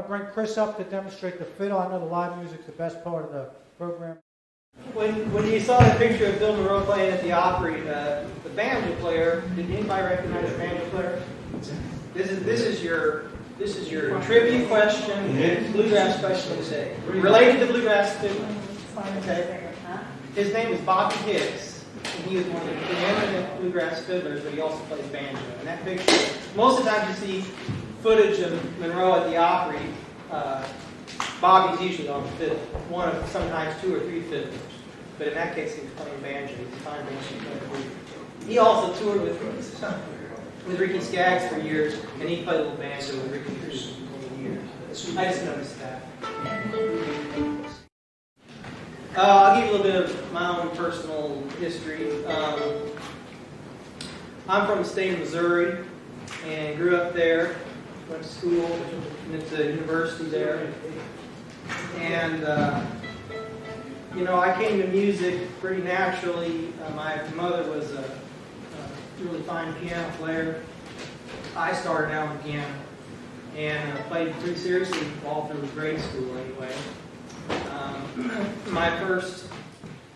to bring Chris up to demonstrate the fiddle. I know the live music's the best part of the program. When you saw the picture of Bill Monroe playing at the Opry, the banjo player, did anybody recognize the banjo player? This is your trivia question, bluegrass question today. Related to bluegrass too. Okay. His name is Bobby Hicks, and he is one of the preeminent bluegrass fiddlers, but he also plays banjo. And that picture, most of the time you see footage of Monroe at the Opry, Bobby's usually on the fiddle. One of sometimes two or three fiddlers. But in that case, he was playing banjo. He's a fine banjo player. He also toured with Ricky Skaggs for years, and he played a little banjo with Ricky for years. I just noticed that. I'll give you a little bit of my own personal history. I'm from the state of Missouri and grew up there. Went to school, went to university there. And, I came to music pretty naturally. My mother was a really fine piano player. I started out on piano and played pretty seriously all through grade school anyway. My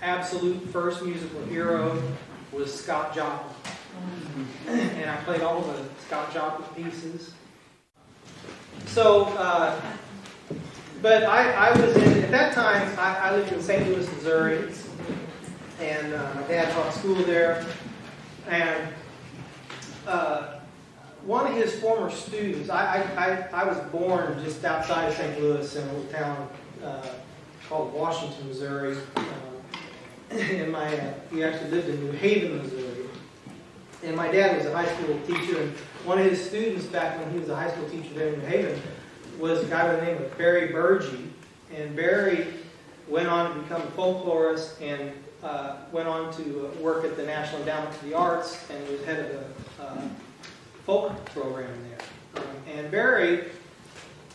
absolute first musical hero was Scott Joplin. And I played all the Scott Joplin pieces. So, but I was at that time, I lived in St. Louis, Missouri, and my dad taught school there. And one of his former students, I was born just outside of St. Louis in a little town called Washington, Missouri. And we actually lived in New Haven, Missouri. And my dad was a high school teacher, and one of his students back when he was a high school teacher there in New Haven was a guy by the name of Barry Burgee. And Barry went on to become a folklorist and went on to work at the National Endowment for the Arts and was head of a folk program there. And Barry,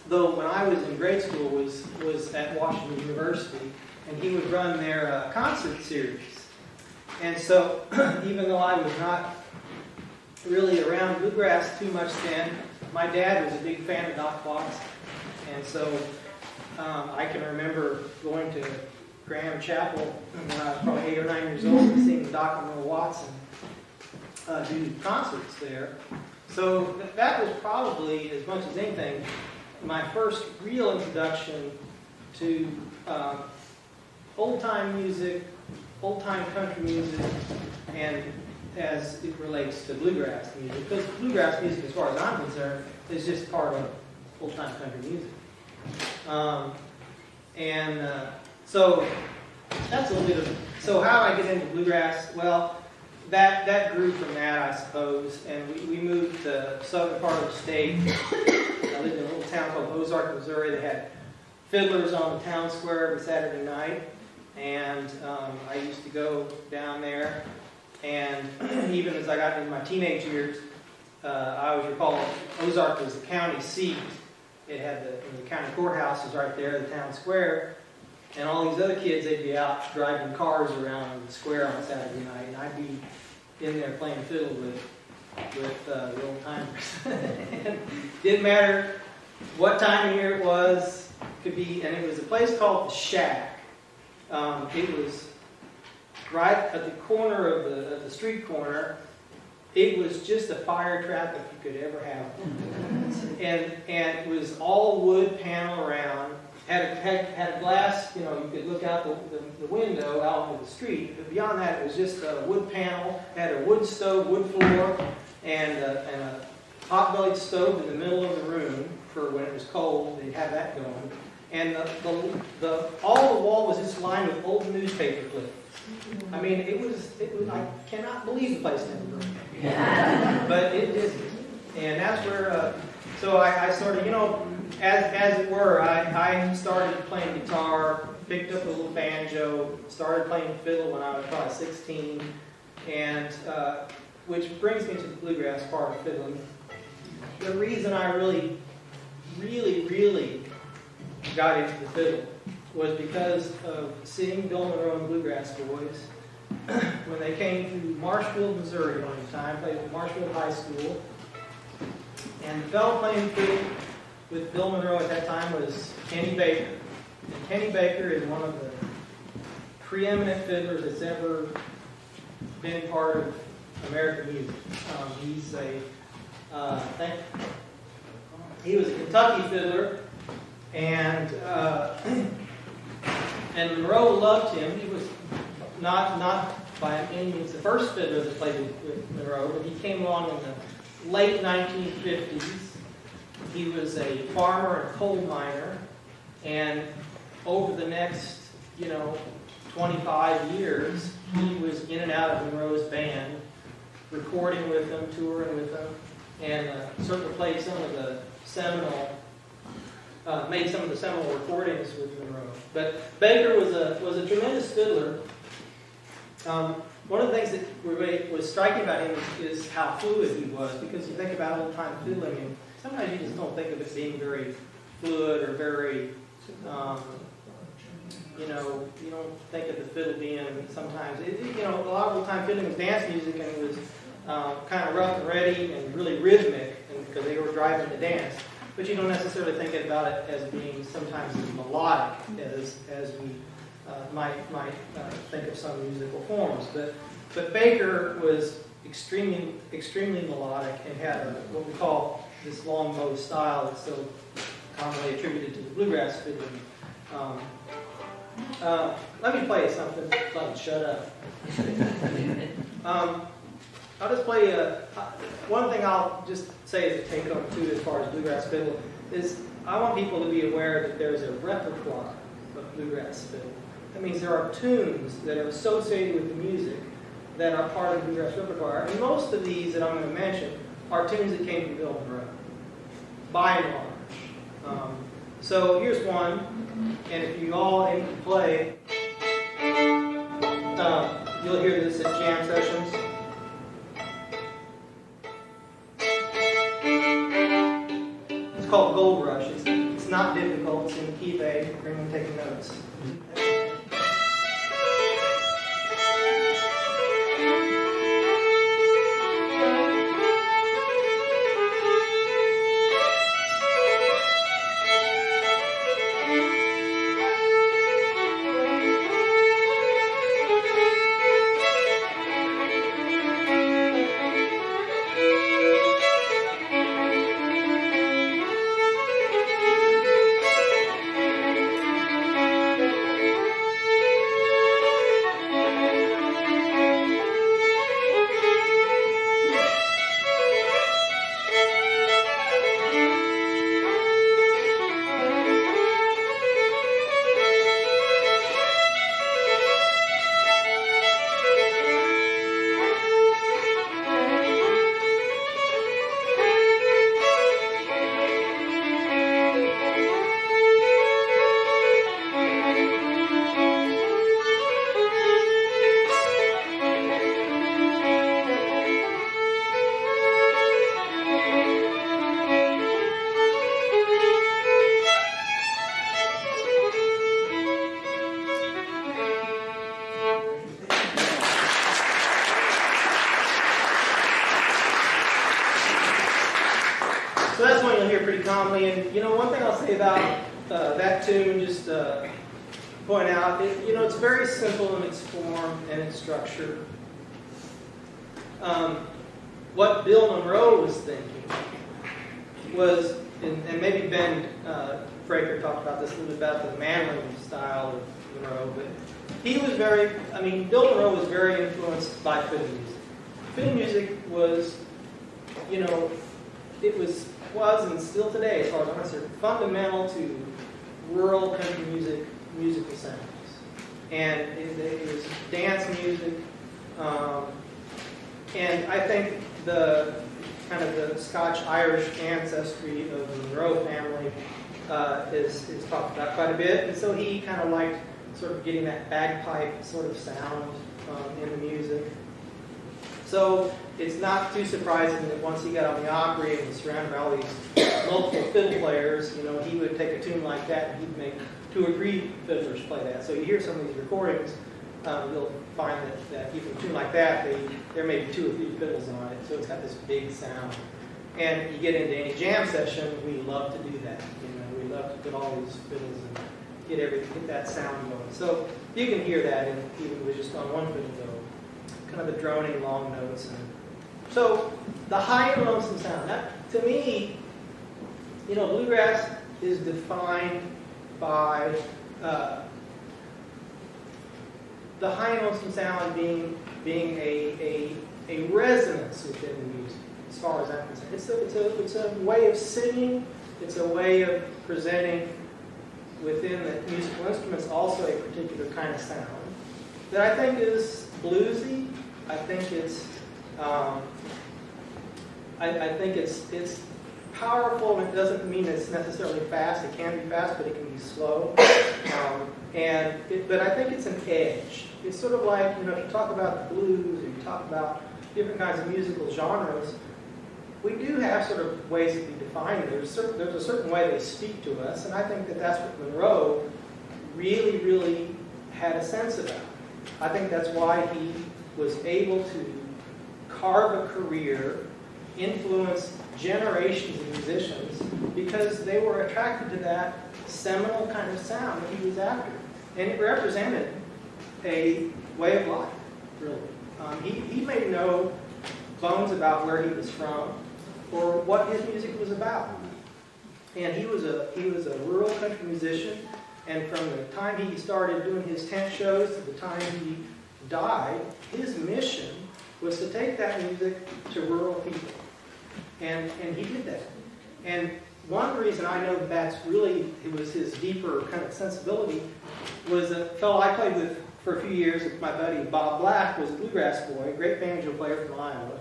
though when I was in grade school, was at Washington University, and he would run their concert series. And so, even though I was not really around bluegrass too much then, my dad was a big fan of Doc Watson. And so, I can remember going to Graham Chapel when I was probably 8 or 9 years old and seeing Doc and Will Watson do concerts there. So that was probably, as much as anything, my first real introduction to old-time music, old-time country music, and as it relates to bluegrass music. Because bluegrass music, as far as I'm concerned, is just part of old-time country music. So that's a little bit of... So how I get into bluegrass? Well, that grew from that, I suppose. And we moved to the southern part of the state. I lived in a little town called Ozark, Missouri. They had fiddlers on the town square every Saturday night. And I used to go down there. And even as I got into my teenage years, I always recall Ozark was the county seat. It had the county courthouse was right there, the town square. And all these other kids, they'd be out driving cars around the square on Saturday night. And I'd be in there playing fiddle with the old timers. Didn't matter what time of year it was. Could be, and it was a place called the Shack. It was right at the corner of the street corner. It was just a fire trap if you could ever have one. And it was all wood panel around. Had a glass, you could look out the window out into the street. But beyond that, it was just a wood panel. Had a wood stove, wood floor, and a pot-bellied stove in the middle of the room for when it was cold. They'd have that going. And all the wall was just lined with old newspaper clippings. I mean, it was. I cannot believe the place never burned. But it didn't. And that's where. So I sort of, as it were, I started playing guitar, picked up a little banjo, started playing fiddle when I was probably 16, and which brings me to the bluegrass part of fiddling. The reason I really got into the fiddle was because of seeing Bill Monroe and Bluegrass Boys when they came through Marshfield, Missouri one time, played at Marshfield High School. And the fellow playing fiddle with Bill Monroe at that time was Kenny Baker. And Kenny Baker is one of the preeminent fiddlers that's ever been part of American music. He was a Kentucky fiddler, and Monroe loved him. He was not by any means the first fiddler that played with Monroe, but he came along in the late 1950s. He was a farmer and coal miner, and over the next, 25 years, he was in and out of Monroe's band, recording with them, touring with them, and certainly played some of the made some of the seminal recordings with Monroe. But Baker was a tremendous fiddler. One of the things that was striking about him is how fluid he was, because you think about old-time fiddling, and sometimes you just don't think of it being very fluid or very, you don't think of the fiddle being sometimes, a lot of old-time fiddling was dance music, and it was kind of rough and ready and really rhythmic, because they were driving the dance. But you don't necessarily think about it as being sometimes as melodic as we might think of some musical forms. But Baker was extremely melodic and had what we call this long bow style that's so commonly attributed to the bluegrass fiddling. Let me play something. Shut up. I'll just play one thing I'll just say as a take-home too, as far as bluegrass fiddle, is I want people to be aware that there's a repertoire of bluegrass fiddle. That means there are tunes that are associated with the music that are part of the bluegrass repertoire. And most of these that I'm going to mention are tunes that came from Bill Monroe, by and large. So here's one, and if you all aim to play, you'll hear this at jam sessions. It's called Gold Rush. It's not difficult. It's in the key of A. For anyone taking notes. So that's one you'll hear pretty commonly. And one thing I'll say about that tune, just point out, it's very simple in its form and its structure. What Bill Monroe was thinking was, and maybe Ben Fraker talked about this a little bit about the mandolin style of Monroe, but he was Bill Monroe was very influenced by fiddle music. Fiddle music was, it was and still today, as far as I'm concerned, fundamental to rural country musical sounds. And it was dance music. And I think the Scotch-Irish ancestry of the Monroe family is talked about quite a bit. And so he kind of liked sort of getting that bagpipe sort of sound in the music. So it's not too surprising that once he got on the Opry and was surrounded by all these multiple fiddle players, he would take a tune like that and he'd make 2 or 3 fiddlers play that. So you hear some of these recordings, you'll find that even a tune like that, there may be 2 or 3 fiddles on it, so it's got this big sound. And you get into any jam session, we love to do that. We love to put all these fiddles and get that sound going. So you can hear that even with just on one fiddle go, kind of the droning long notes. So the high and lonesome sound. That, to me, bluegrass is defined by the high and lonesome sound being a resonance within the music, as far as I'm concerned. It's a way of singing. It's a way of presenting within the musical instruments also a particular kind of sound that I think is bluesy. I think it's it's powerful, and it doesn't mean it's necessarily fast. It can be fast, but it can be slow. But I think it's an edge. It's sort of like, if you talk about the blues, or you talk about different kinds of musical genres, we do have sort of ways that we define it. There's a certain way they speak to us, and I think that's what Monroe really, really had a sense about. I think that's why he was able to carve a career, influence generations of musicians, because they were attracted to that seminal kind of sound that he was after. And it represented a way of life, really. He made no bones about where he was from or what his music was about. And he was a rural country musician, and from the time he started doing his tent shows to the time he died, his mission was to take that music to rural people. And he did that. And one reason I know it was his deeper kind of sensibility was a fellow I played with for a few years with my buddy Bob Black, was a bluegrass boy, a great banjo player from Iowa.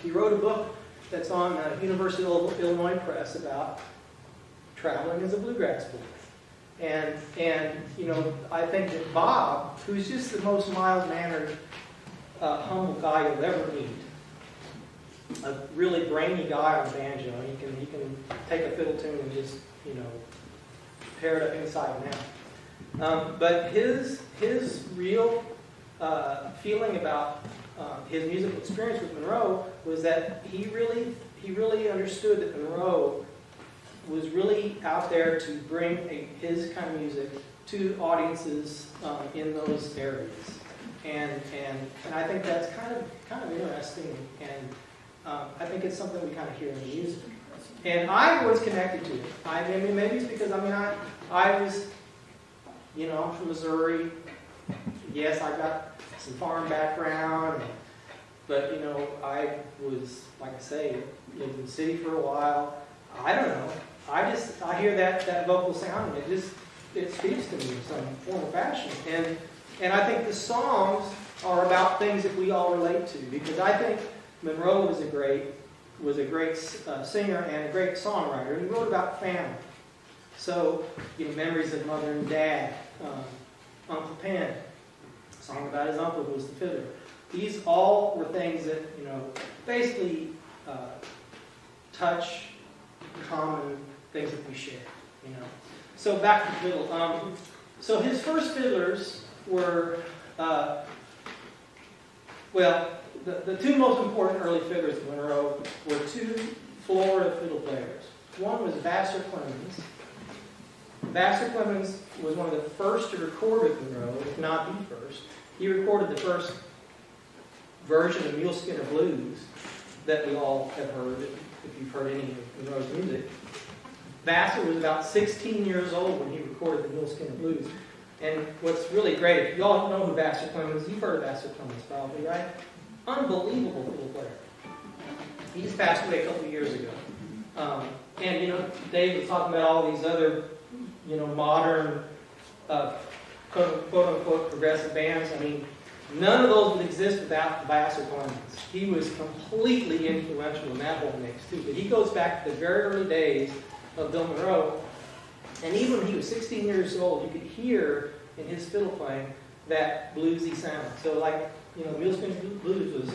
He wrote a book that's on University of Illinois Press about traveling as a bluegrass boy. And I think that Bob, who's just the most mild-mannered, humble guy you'll ever meet, a really brainy guy on banjo. He can take a fiddle tune and just, tear it up inside and out. But his real feeling about his musical experience with Monroe was that he really understood that Monroe was really out there to bring his kind of music to audiences in those areas. And I think that's kind of interesting, and I think it's something we kind of hear in the music. And I was connected to it. I mean, maybe it's because I was, from Missouri. Yes, I got some farm background, but I was, like I say, lived in the city for a while. I don't know. I hear that vocal sound, and it speaks to me in some form or fashion. And I think the songs are about things that we all relate to, because I think Monroe was a great singer and a great songwriter. He wrote about family. So, memories of mother and dad, Uncle Pen, a song about his uncle who was the fiddler. These all were things that, basically touch common things that we share, So back to the fiddle. So his first fiddlers were, the two most important early fiddlers of Monroe were two Florida fiddle players. One was Vassar Clemens. Vassar Clemens was one of the first to record with Monroe, if not the first. He recorded the first version of Mule Skinner Blues that we all have heard, if you've heard any of Monroe's music. Vassar was about 16 years old when he recorded the Mule Skinner Blues. And what's really great, if you all don't know who Vassar Clemens is, you've heard of Vassar Clemens probably, right? Unbelievable fiddle player. He just passed away a couple of years ago. And, Dave was talking about all these other, modern, quote-unquote, progressive bands. I mean, none of those would exist without Vassar Clemens. He was completely influential in that whole mix, too. But he goes back to the very early days of Bill Monroe. And even when he was 16 years old, you could hear in his fiddle playing that bluesy sound. So, like, Mule Skinner Blues was...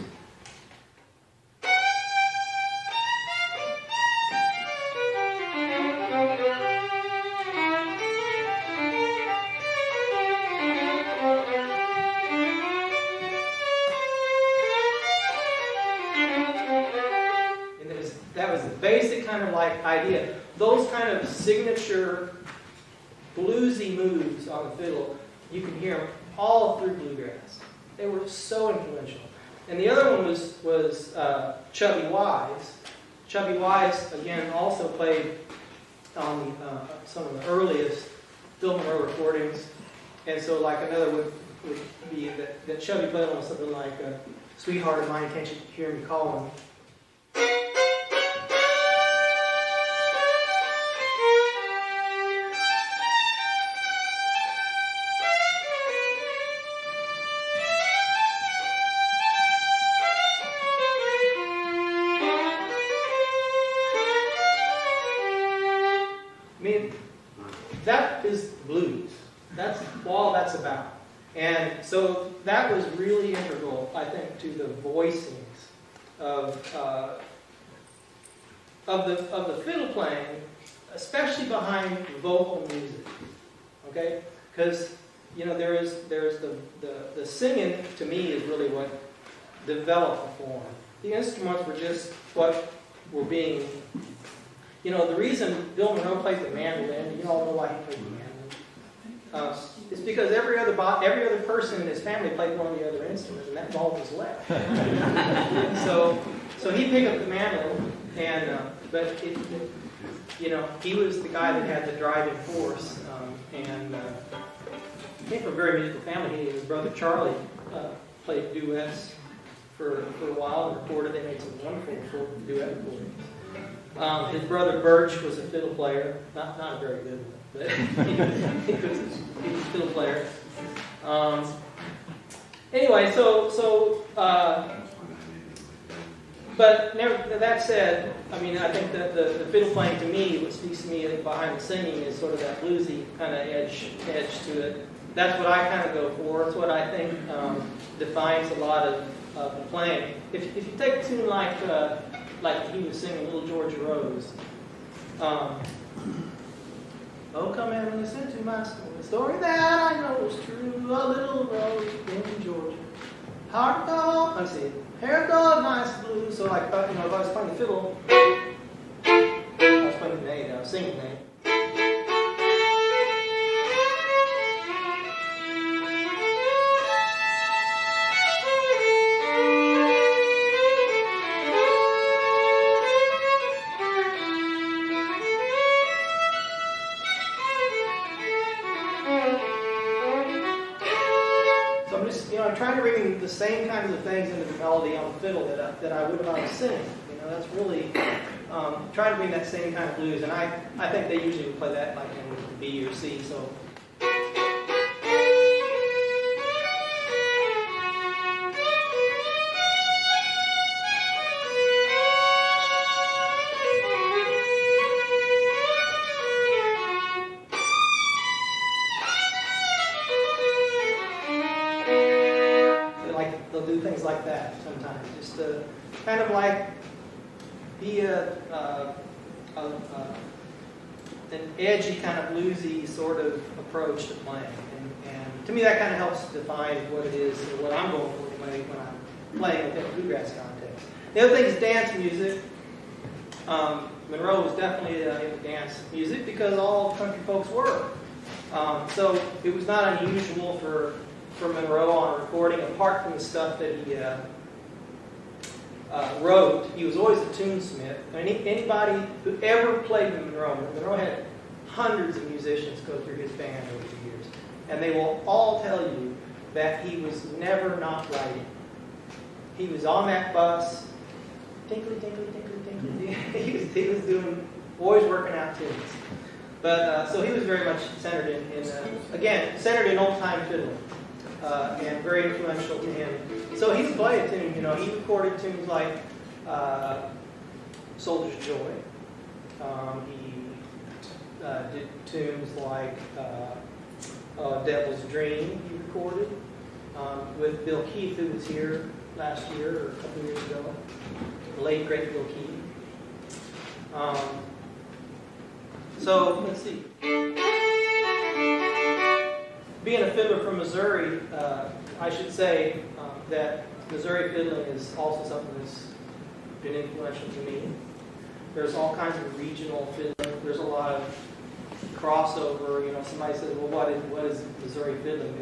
basic kind of like idea. Those kind of signature bluesy moves on the fiddle, you can hear them all through Bluegrass. They were so influential. And the other one was Chubby Wise. Chubby Wise, again, also played on some of the earliest Bill Monroe recordings. And so like another would be that Chubby played on something like Sweetheart of Mine, Can't You Hear Me Calling? I mean, that is blues. That's all that's about. And so that was really integral, I think, to the voicings of the fiddle playing, especially behind vocal music. Okay, because there's the singing, to me, is really what developed the form. The instruments were just what were being. The reason Bill Monroe plays the mandolin, you all know why he plays the mandolin. It's because every other person in his family played one of the other instruments, and that ball was left. so he picked up the mandolin, but he was the guy that had the driving force, and he came from a very musical family. His brother Charlie played duets for a while and recorded. They made some wonderful duet recordings. His brother Birch was a fiddle player, not a very good one, but he was a fiddle player. Anyway, but that said, I mean, I think that the fiddle playing, to me, what speaks to me behind the singing is sort of that bluesy kind of edge to it. That's what I kind of go for. It's what I think defines a lot of the playing. If you take a tune like he was singing Little Georgia Rose. Oh, come and listen to my story that I know is true. A little rose in Georgia. Heart dog, let's see, hair dog, nice blue. So like, if I was playing the fiddle, I was playing the name, I was singing the name. I'm trying to bring the same kinds of things into the melody on the fiddle that I would if I was singing. That's really trying to bring that same kind of blues. And I think they usually would play that like in B or C. So. They'll do things like that sometimes, just to kind of like be an edgy kind of bluesy sort of approach to playing. And to me, that kind of helps define what it is or what I'm going for when I'm playing within a bluegrass context. The other thing is dance music. Monroe was definitely into dance music because all country folks were. So it was not unusual for Monroe on recording, apart from the stuff that he wrote. He was always a tunesmith. I mean, anybody who ever played with Monroe had hundreds of musicians go through his band over the years. And they will all tell you that he was never not writing. He was on that bus, tinkly, tinkly, tinkly, tinkly. He was doing, always working out tunes. But, so he was very much centered centered in old-time fiddle. And very influential to him. So he would play a tune, he recorded tunes like Soldier's Joy. He did tunes like Devil's Dream, he recorded with Bill Keith, who was here last year or a couple years ago. The late, great Bill Keith. So, let's see. Being a fiddler from Missouri, I should say that Missouri fiddling is also something that's been influential to me. There's all kinds of regional fiddling. There's a lot of crossover. Somebody says, well, what is Missouri fiddling?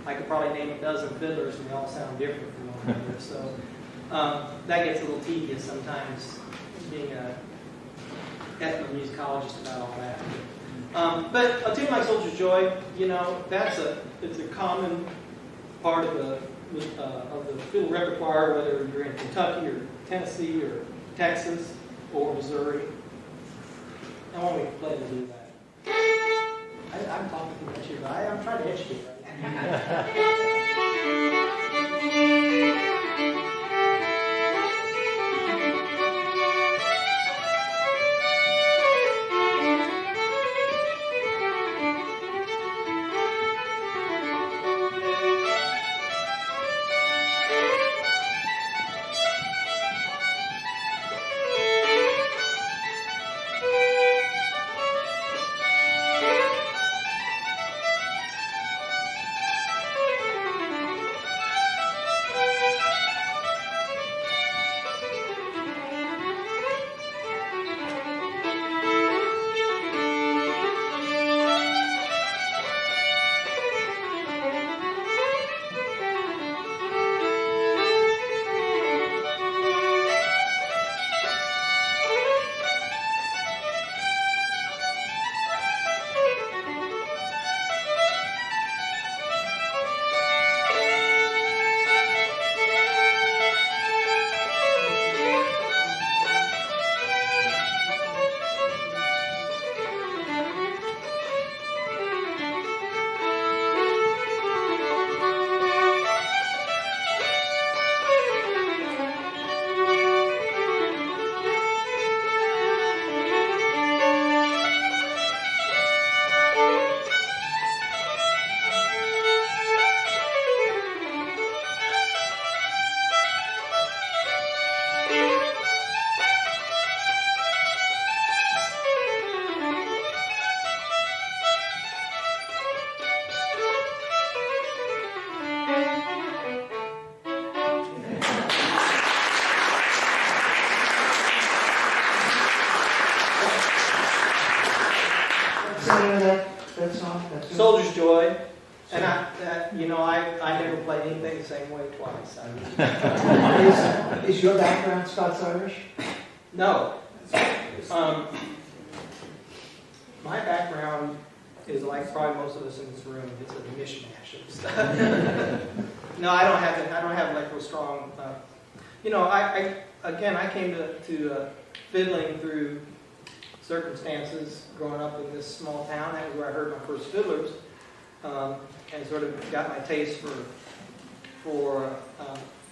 I could probably name a dozen fiddlers, and they all sound different from one another. So that gets a little tedious sometimes, being a ethnomusicologist about all that. But a tune like Soldier's Joy, it's a common part of the fiddle repertoire, whether you're in Kentucky or Tennessee or Texas or Missouri. I want me to play to do that. I'm talking too much here, but I'm trying to educate right now. That song? Soldier's Joy. And I never played anything the same way twice. Is your background Scots-Irish? No. My background is like probably most of us in this room. It's a mishmash of stuff. No, I don't have like real strong. I came to fiddling through circumstances growing up in this small town. That was where I heard my first fiddlers, and sort of got my taste for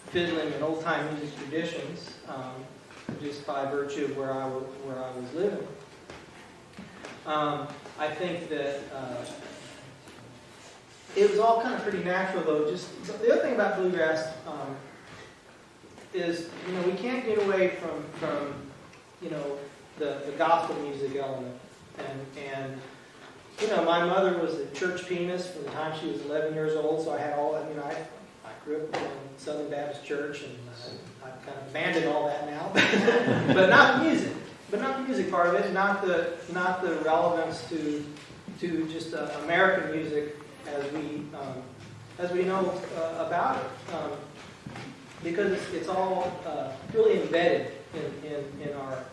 fiddling and old time music traditions, just by virtue of where I was living. I think that it was all kind of pretty natural, though. Just the other thing about bluegrass is, we can't get away from the gospel music element, and my mother was a church pianist from the time she was 11 years old, so I had all that. I grew up in Southern Baptist Church, and I've kind of abandoned all that now, but not the music. But not the music part of it, not the relevance to just American music as we know about it, because it's all really embedded in our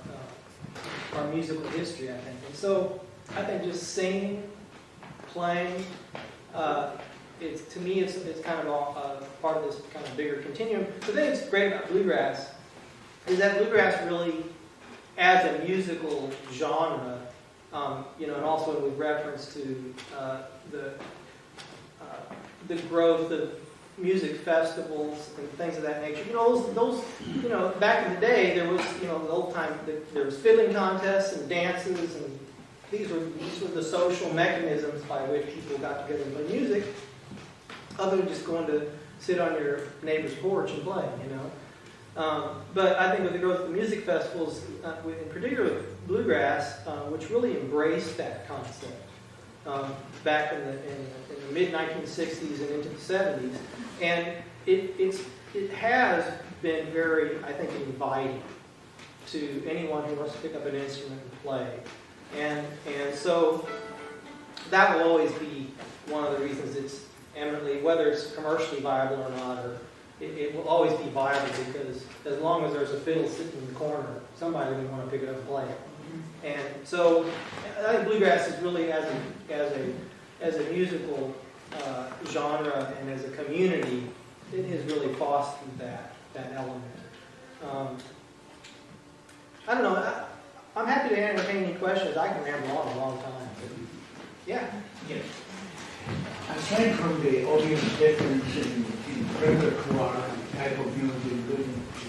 musical history, I think. And so I think just singing, playing, to me it's kind of all part of this kind of bigger continuum. The thing that's great about bluegrass is that bluegrass really, as a musical genre, and also with reference to the growth of music festivals and things of that nature. Those back in the day, there was, the old time, there was fiddling contests and dances, and these were the social mechanisms by which people got together and play music, other than just going to sit on your neighbor's porch and play, But I think with the growth of the music festivals, in particular with bluegrass, which really embraced that concept back in the mid-1960s and into the 70s, and it has been very, I think, inviting to anyone who wants to pick up an instrument and play. And so that will always be one of the reasons it's eminently, whether it's commercially viable or not, or it will always be viable, because as long as there's a fiddle sitting in the corner, somebody will want to pick it up and play it. And so I think bluegrass is really, as a musical genre and as a community, it has really fostered that element. I don't know. I'm happy to entertain any questions. I can ramble on a long time. Yeah. Yes. Aside from the obvious difference in repertoire type of music,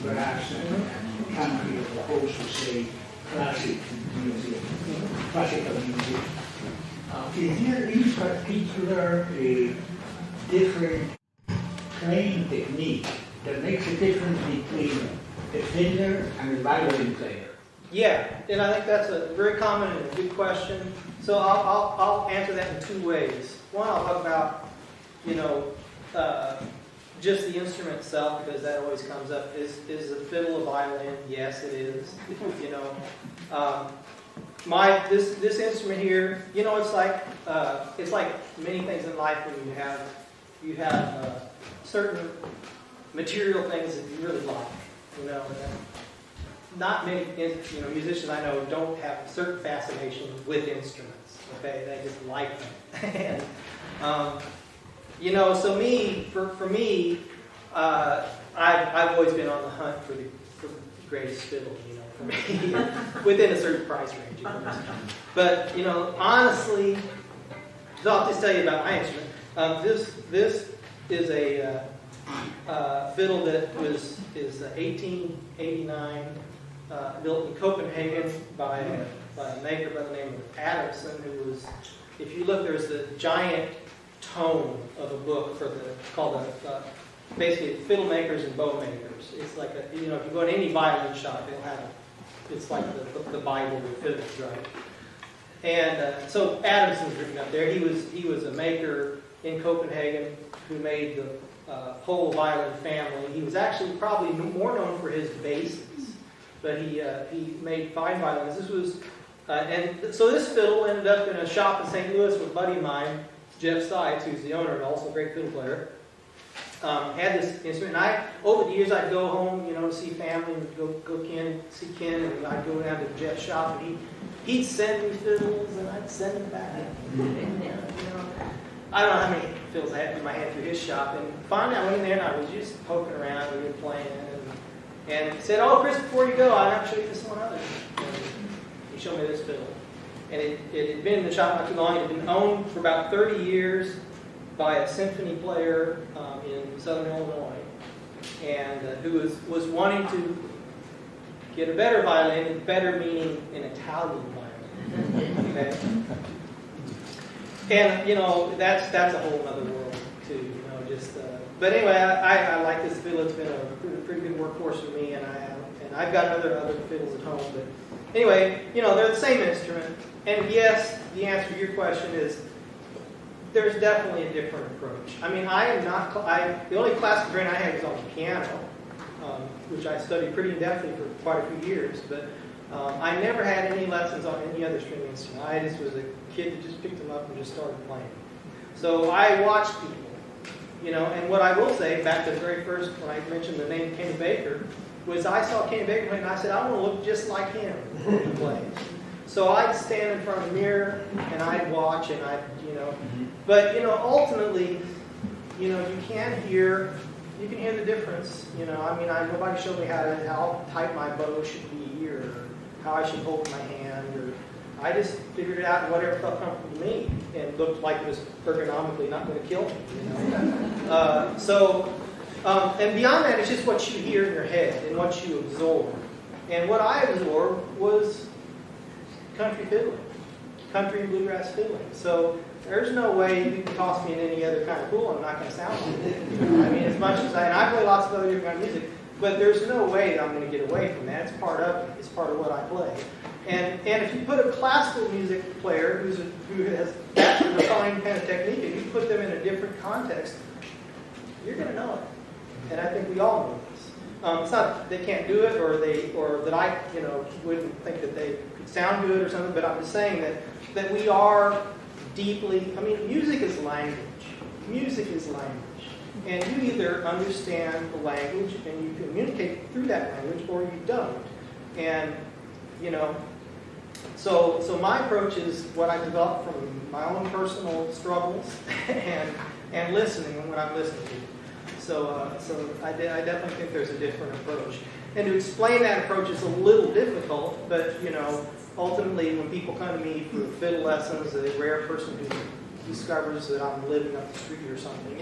bluegrass and country, as opposed to, say, classical music, is there any particular different playing technique that makes a difference between a fiddler and a violin player? Yeah, and I think that's a very common and a good question. So I'll answer that in two ways. One, I'll talk about, just the instrument itself, because that always comes up. Is the fiddle a violin? Yes, it is. This instrument here, it's like many things in life when you have certain material things that you really like. Not many musicians I know don't have a certain fascination with instruments. Okay, they just like them. And, so for me, I've always been on the hunt for the greatest fiddle. For me, within a certain price range. But honestly, so I'll just tell you about my instrument. This is a fiddle that is 1889. Built in Copenhagen by a maker by the name of Adamson, who was, if you look, there's the giant tome of a book called basically fiddle makers and bow makers. It's like if you go to any violin shop, they'll have it. It's like the Bible of fiddles, right? And so Adamson's written up there. He was a maker in Copenhagen who made the whole violin family. He was actually probably more known for his basses. But he made fine violins. This was, and so this fiddle ended up in a shop in St. Louis with a buddy of mine, Jeff Sides, who's the owner and also a great fiddle player. Had this instrument, and over the years I'd go home, to see family, and go see Ken, and I'd go down to Jeff's shop, and he'd send me fiddles, and I'd send them back. I don't know how many fiddles I had in my hand through his shop, and finally I went in there and I was just poking around, we were playing. And he said, "Oh, Chris, before you go, I'll show you this one other." And he showed me this fiddle. And it had been in the shop not too long. It had been owned for about 30 years by a symphony player in southern Illinois, and who was wanting to get a better violin, better meaning an Italian violin. Okay? And, that's a whole other world, too, but anyway, I like this fiddle. It's been a pretty good workhorse for me, and I've got other fiddles at home. But anyway, they're the same instrument. And yes, the answer to your question is there's definitely a different approach. I mean, the only classical training I had was on the piano, which I studied pretty in-depthly for quite a few years. But I never had any lessons on any other string instrument. I just was a kid that just picked them up and just started playing. So I watched people. And what I will say, back to the very first, when I mentioned the name Kenny Baker, was I saw Kenny Baker play, and I said, I want to look just like him when he plays. So I'd stand in front of the mirror, and I'd watch, and but, ultimately, you can hear the difference. Nobody showed me how tight my bow should be, or how I should hold my hand, or I just figured it out in whatever felt comfortable to me and looked like it was ergonomically not going to kill me. And beyond that, it's just what you hear in your head and what you absorb. And what I absorbed was country fiddling, country and bluegrass fiddling. So there's no way you can toss me in any other kind of pool, I'm not going to sound like it. As much as and I play lots of other different kind of music, but there's no way that I'm going to get away from that. It's part of it. It's part of what I play. And if you put a classical music player who has that refined kind of technique, and you put them in a different context, you're going to know it. And I think we all know this. It's not that they can't do it, or that I, wouldn't think that they could sound good or something. But I'm just saying that we are deeply. I mean, music is language. Music is language, and you either understand the language and you communicate through that language, or you don't. And so my approach is what I developed from my own personal struggles and listening when I'm listening. So I definitely think there's a different approach. And to explain that approach is a little difficult, but ultimately when people come to me for fiddle lessons, a rare person who discovers that I'm living up the street or something.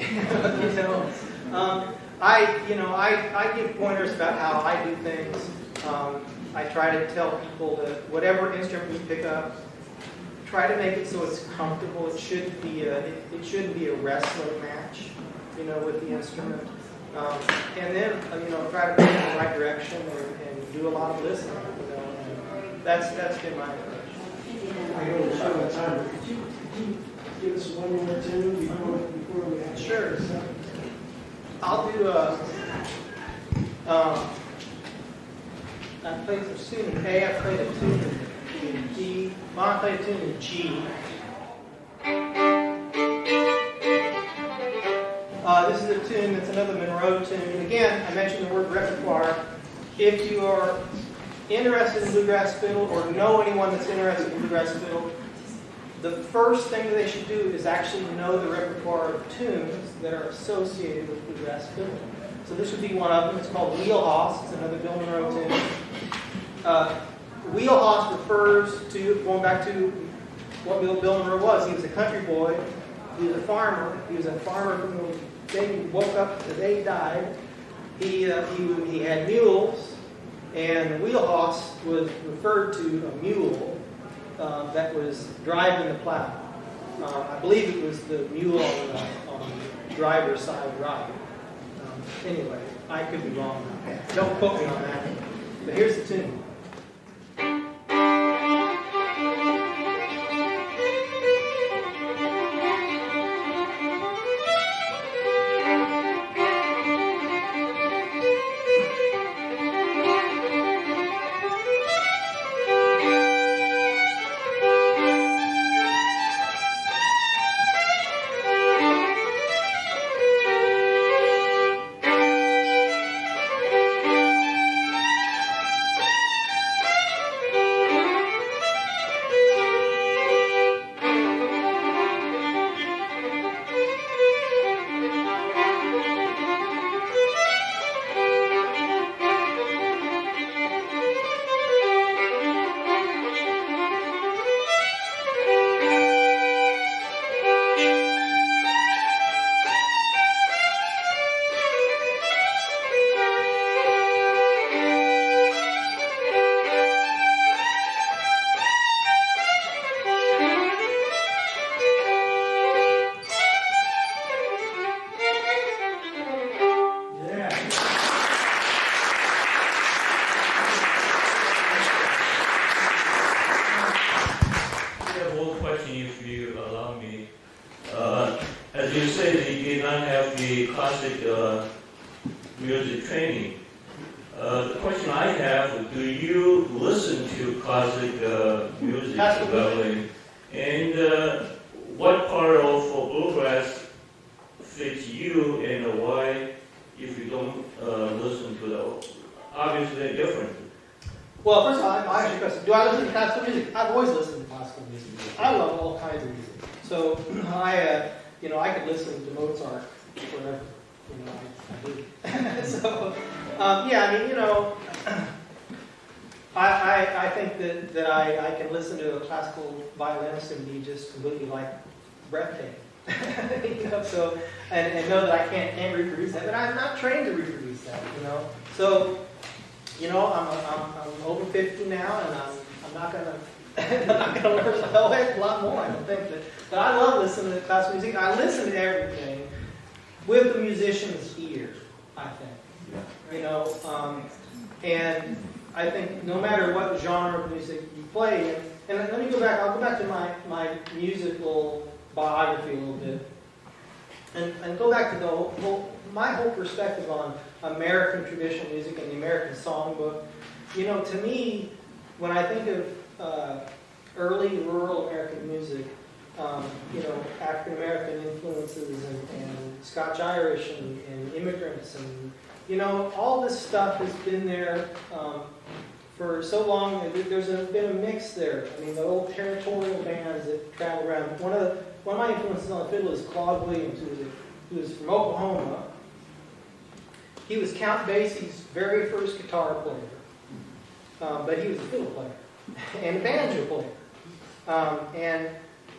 I give pointers about how I do things. I try to tell people that whatever instrument you pick up, try to make it so it's comfortable. It shouldn't be a wrestling match, with the instrument. And then try to put it in the right direction and do a lot of listening. And that's been my approach. I know we're short on time, but could you give us one more tune before we have Sure. I'll do I played a tune in A, I played a tune in G, I played a tune in G. This is a tune that's another Monroe tune. And again, I mentioned the word repertoire. If you are interested in bluegrass fiddle or know anyone that's interested in bluegrass fiddle, the first thing that they should do is actually know the repertoire of tunes that are associated with bluegrass fiddle. So this would be one of them. It's called Wheelhouse. It's another Bill Monroe tune. Wheelhouse refers to, going back to what Bill Monroe was. He was a country boy. He was a farmer. He was a farmer from the day he woke up to the day he died. He had mules, and the wheelhouse was referred to a mule that was driving the plow. I believe it was the mule on the driver's side right. Anyway, I could be wrong on that. Don't quote me on that. But here's the tune. As you say, that you did not have the classic music training. The question I have, do you listen to classic music regularly? And what part of bluegrass fits you, and why, if you don't listen to the, obviously they're different. Well, first of all, I ask you a question. Do I listen to classical music? I've always listened to classical music. I love all kinds of music. So I could listen to Mozart forever. I do. So, I think that I can listen to a classical violinist and be just completely breathtaking. So and know that I can't reproduce that, but I'm not trained to reproduce that. So I'm over 50 now, and I'm not gonna learn a heck a lot more. I don't think but I love listening to classical music. I listen to everything with the musician's ear. I think, and I think no matter what genre of music you play, and let me go back. I'll go back to my musical biography a little bit. and go back to my whole perspective on American traditional music and the American songbook. You know, to me, when I think of early rural American music, you know, African American influences and Scotch Irish and immigrants and, you know, all this stuff has been there for so long. There's been a mix there. I mean, the old territorial bands that travel around. One of my influences on the fiddle is Claude Williams, who was from Oklahoma. He was Count Basie's very first guitar player, but he was a fiddle player and a banjo player. And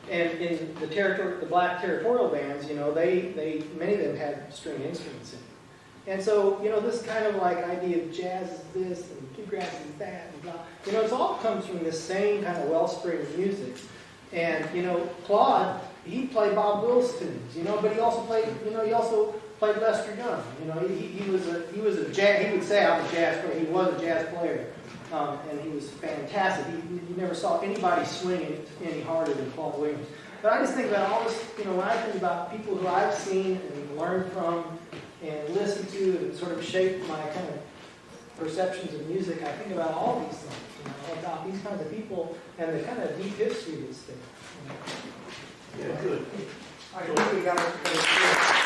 in the black territorial bands, you know, many of them had string instruments in it. And so, you know, this kind of like idea of jazz is this and bluegrass is that and blah. You know, it all comes from this same kind of wellspring of music. And, you know, Claude, he played Bob Wills tunes, you know, but he also played Lester Young. You know, he was a jazz, he would say I'm a jazz player. He was a jazz player. And he was fantastic. You never saw anybody swing it any harder than Claude Williams. But I just think about all this, you know, when I think about people who I've seen and learned from and listened to and sort of shaped my kind of perceptions of music, I think about all these things, you know, about these kinds of people and the kind of deep history of this thing. You know? Yeah, good. I think we got it.